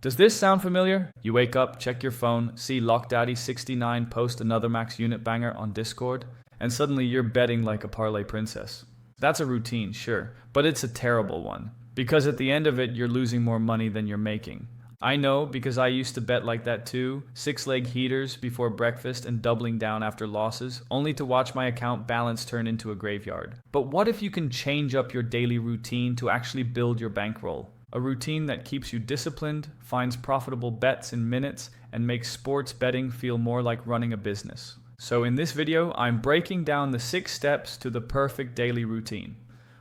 Does this sound familiar? You wake up, check your phone, see LockDaddy69 post another max unit banger on Discord, and suddenly you're betting like a parlay princess. That's a routine, sure, but it's a terrible one. Because at the end of it, you're losing more money than you're making. I know because I used to bet like that too, 6-leg heaters before breakfast and doubling down after losses, only to watch my account balance turn into a graveyard. But what if you can change up your daily routine to actually build your bankroll? A routine that keeps you disciplined, finds profitable bets in minutes, and makes sports betting feel more like running a business. So in this video, I'm breaking down the 6 steps to the perfect daily routine.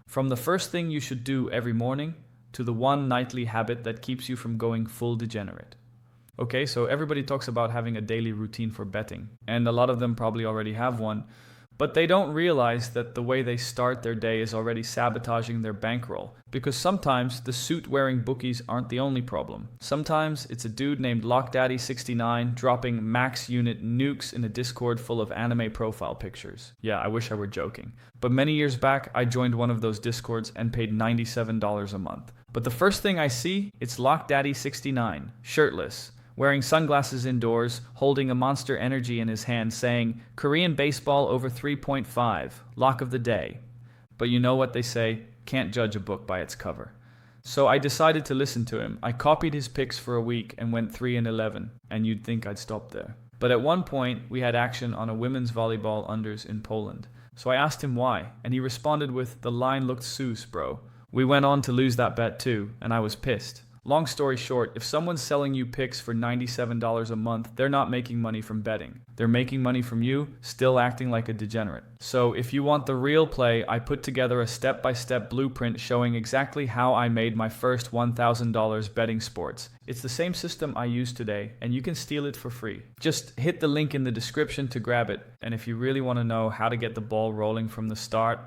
From the first thing you should do every morning, to the one nightly habit that keeps you from going full degenerate. Okay, so everybody talks about having a daily routine for betting, and a lot of them probably already have one, but they don't realize that the way they start their day is already sabotaging their bankroll, because sometimes the suit-wearing bookies aren't the only problem. Sometimes it's a dude named LockDaddy69 dropping max unit nukes in a Discord full of anime profile pictures. Yeah, I wish I were joking. But many years back, I joined one of those Discords and paid $97 a month. But the first thing I see, it's LockDaddy69, shirtless, wearing sunglasses indoors, holding a Monster Energy in his hand, saying, "Korean baseball over 3.5, lock of the day." But you know what they say, can't judge a book by its cover. So I decided to listen to him. I copied his picks for a week and went 3-11, and you'd think I'd stop there. But at one point, we had action on a women's volleyball unders in Poland. So I asked him why, and he responded with, "The line looked sus, bro." We went on to lose that bet too, and I was pissed. Long story short, if someone's selling you picks for $97 a month, they're not making money from betting. They're making money from you, still acting like a degenerate. So if you want the real play, I put together a step-by-step blueprint showing exactly how I made my first $1,000 betting sports. It's the same system I use today, and you can steal it for free. Just hit the link in the description to grab it, and if you really want to know how to get the ball rolling from the start,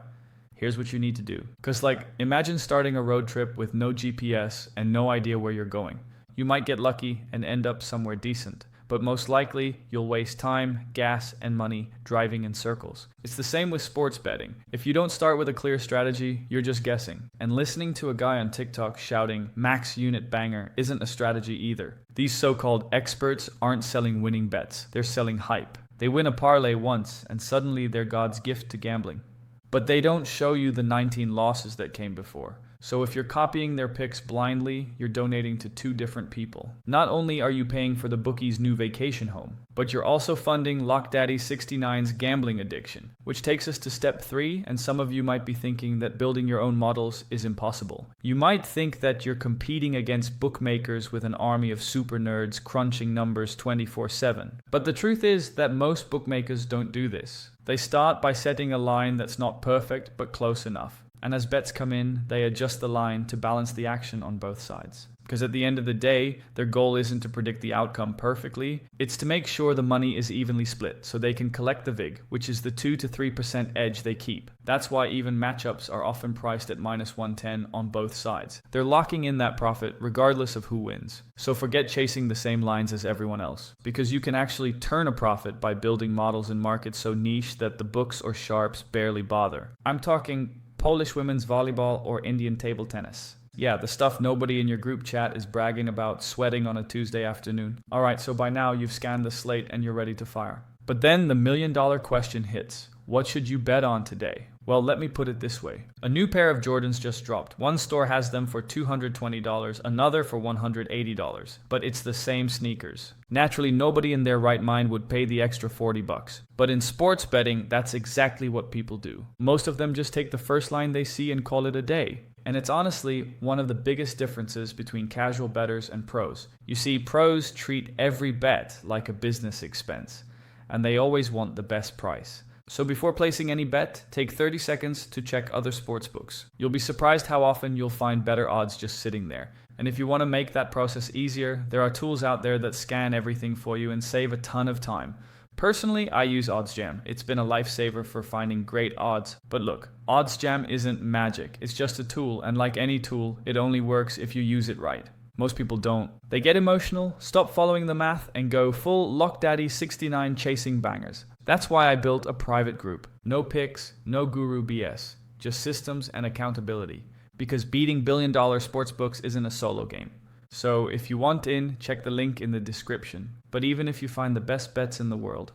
here's what you need to do. Because imagine starting a road trip with no GPS and no idea where you're going. You might get lucky and end up somewhere decent, but most likely you'll waste time, gas, and money driving in circles. It's the same with sports betting. If you don't start with a clear strategy, you're just guessing. And listening to a guy on TikTok shouting max unit banger isn't a strategy either. These so-called experts aren't selling winning bets, they're selling hype. They win a parlay once and suddenly they're God's gift to gambling. But they don't show you the 19 losses that came before. So if you're copying their picks blindly, you're donating to 2 different people. Not only are you paying for the bookie's new vacation home, but you're also funding LockDaddy69's gambling addiction, which takes us to step 3, and some of you might be thinking that building your own models is impossible. You might think that you're competing against bookmakers with an army of super nerds crunching numbers 24/7. But the truth is that most bookmakers don't do this. They start by setting a line that's not perfect, but close enough. And as bets come in, they adjust the line to balance the action on both sides. Because at the end of the day, their goal isn't to predict the outcome perfectly, it's to make sure the money is evenly split so they can collect the vig, which is the 2 to 3% edge they keep. That's why even matchups are often priced at -110 on both sides. They're locking in that profit regardless of who wins. So forget chasing the same lines as everyone else, because you can actually turn a profit by building models in markets so niche that the books or sharps barely bother. I'm talking Polish women's volleyball or Indian table tennis. Yeah, the stuff nobody in your group chat is bragging about sweating on a Tuesday afternoon. Alright, so by now you've scanned the slate and you're ready to fire. But then the $1,000,000 question hits. What should you bet on today? Well, let me put it this way. A new pair of Jordans just dropped. One store has them for $220, another for $180. But it's the same sneakers. Naturally, nobody in their right mind would pay the extra $40. But in sports betting, that's exactly what people do. Most of them just take the first line they see and call it a day. And it's honestly one of the biggest differences between casual bettors and pros. You see, pros treat every bet like a business expense, and they always want the best price. So before placing any bet, take 30 seconds to check other sportsbooks. You'll be surprised how often you'll find better odds just sitting there. And if you want to make that process easier, there are tools out there that scan everything for you and save a ton of time. Personally, I use OddsJam. It's been a lifesaver for finding great odds. But look, OddsJam isn't magic. It's just a tool, and like any tool, it only works if you use it right. Most people don't. They get emotional, stop following the math, and go full LockDaddy69 chasing bangers. That's why I built a private group. No picks, no guru BS, just systems and accountability. Because beating billion-dollar sportsbooks isn't a solo game. So if you want in, check the link in the description. But even if you find the best bets in the world,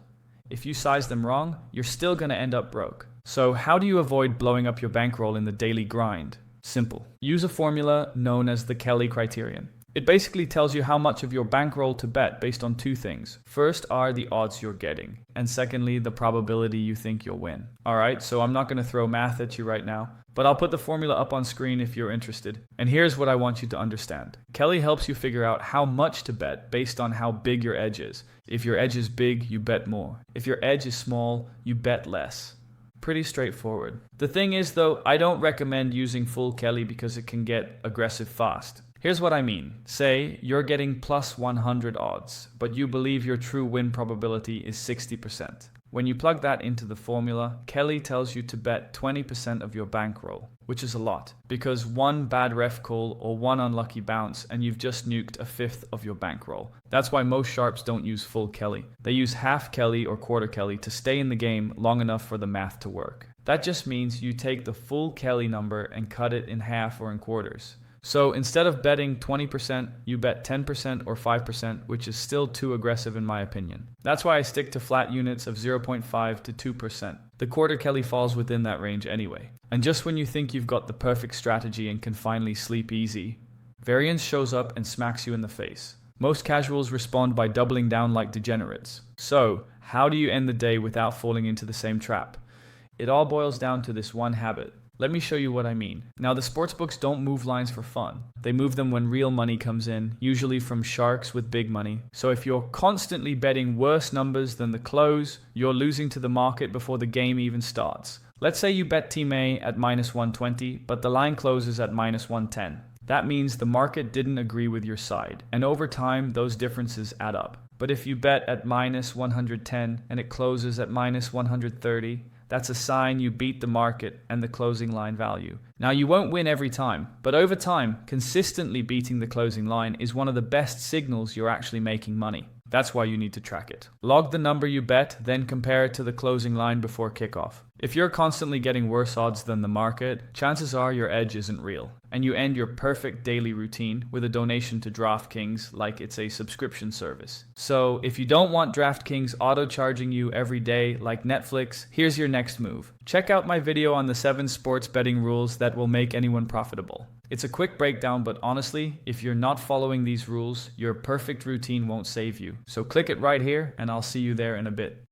if you size them wrong, you're still going to end up broke. So how do you avoid blowing up your bankroll in the daily grind? Simple. Use a formula known as the Kelly criterion. It basically tells you how much of your bankroll to bet based on two things. First are the odds you're getting, and secondly, the probability you think you'll win. Alright, so I'm not going to throw math at you right now, but I'll put the formula up on screen if you're interested. And here's what I want you to understand. Kelly helps you figure out how much to bet based on how big your edge is. If your edge is big, you bet more. If your edge is small, you bet less. Pretty straightforward. The thing is though, I don't recommend using full Kelly because it can get aggressive fast. Here's what I mean. Say you're getting plus 100 odds, but you believe your true win probability is 60%. When you plug that into the formula, Kelly tells you to bet 20% of your bankroll, which is a lot, because one bad ref call or one unlucky bounce and you've just nuked a fifth of your bankroll. That's why most sharps don't use full Kelly. They use half Kelly or quarter Kelly to stay in the game long enough for the math to work. That just means you take the full Kelly number and cut it in half or in quarters. So instead of betting 20%, you bet 10% or 5%, which is still too aggressive in my opinion. That's why I stick to flat units of 0.5 to 2%. The quarter Kelly falls within that range anyway. And just when you think you've got the perfect strategy and can finally sleep easy, variance shows up and smacks you in the face. Most casuals respond by doubling down like degenerates. So, how do you end the day without falling into the same trap? It all boils down to this one habit. Let me show you what I mean. Now, the sportsbooks don't move lines for fun. They move them when real money comes in, usually from sharks with big money. So if you're constantly betting worse numbers than the close, you're losing to the market before the game even starts. Let's say you bet Team A at minus 120, but the line closes at minus 110. That means the market didn't agree with your side, and over time, those differences add up. But if you bet at minus 110 and it closes at minus 130, that's a sign you beat the market and the closing line value. Now, you won't win every time, but over time, consistently beating the closing line is one of the best signals you're actually making money. That's why you need to track it. Log the number you bet, then compare it to the closing line before kickoff. If you're constantly getting worse odds than the market, chances are your edge isn't real, and you end your perfect daily routine with a donation to DraftKings like it's a subscription service. So if you don't want DraftKings auto-charging you every day like Netflix, here's your next move. Check out my video on the 7 sports betting rules that will make anyone profitable. It's a quick breakdown, but honestly, if you're not following these rules, your perfect routine won't save you. So click it right here, and I'll see you there in a bit.